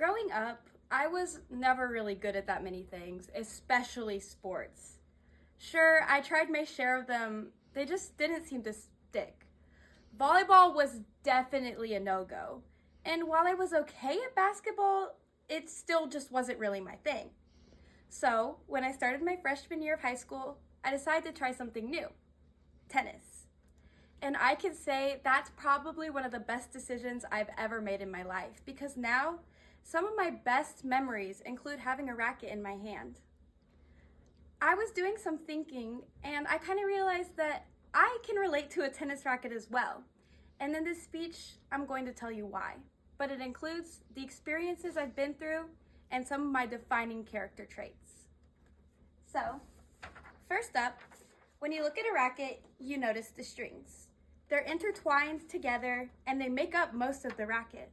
Growing up, I was never really good at that many things, especially sports. Sure, I tried my share of them, they just didn't seem to stick. Volleyball was definitely a no go. And while I was okay at basketball, it still just wasn't really my thing. So, when I started my freshman year of high school, I decided to try something new: tennis. And I can say that's probably one of the best decisions I've ever made in my life because now some of my best memories include having a racket in my hand. I was doing some thinking and I kind of realized that I can relate to a tennis racket as well. And in this speech, I'm going to tell you why. But it includes the experiences I've been through and some of my defining character traits. So, first up, when you look at a racket, you notice the strings. They're intertwined together and they make up most of the racket.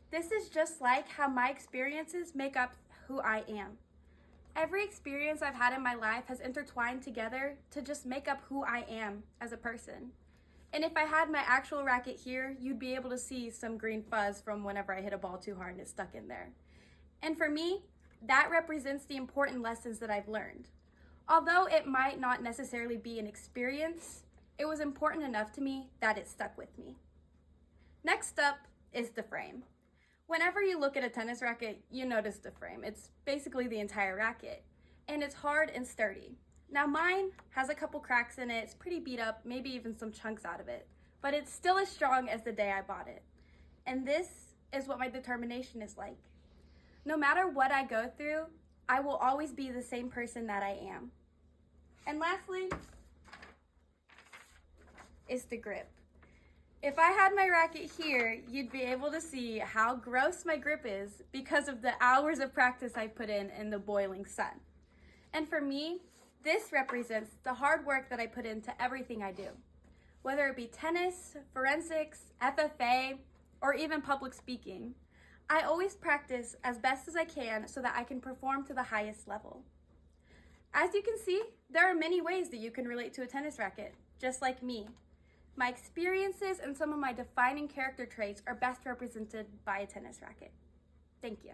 This is just like how my experiences make up who I am. Every experience I've had in my life has intertwined together to just make up who I am as a person. And if I had my actual racket here, you'd be able to see some green fuzz from whenever I hit a ball too hard and it stuck in there. And for me, that represents the important lessons that I've learned. Although it might not necessarily be an experience, it was important enough to me that it stuck with me. Next up is the frame. Whenever you look at a tennis racket, you notice the frame. It's basically the entire racket, and it's hard and sturdy. Now mine has a couple cracks in it, it's pretty beat up, maybe even some chunks out of it, but it's still as strong as the day I bought it. And this is what my determination is like. No matter what I go through, I will always be the same person that I am. And lastly, is the grip. If I had my racket here, you'd be able to see how gross my grip is because of the hours of practice I put in the boiling sun. And for me, this represents the hard work that I put into everything I do. Whether it be tennis, forensics, FFA, or even public speaking, I always practice as best as I can so that I can perform to the highest level. As you can see, there are many ways that you can relate to a tennis racket, just like me. My experiences and some of my defining character traits are best represented by a tennis racket. Thank you.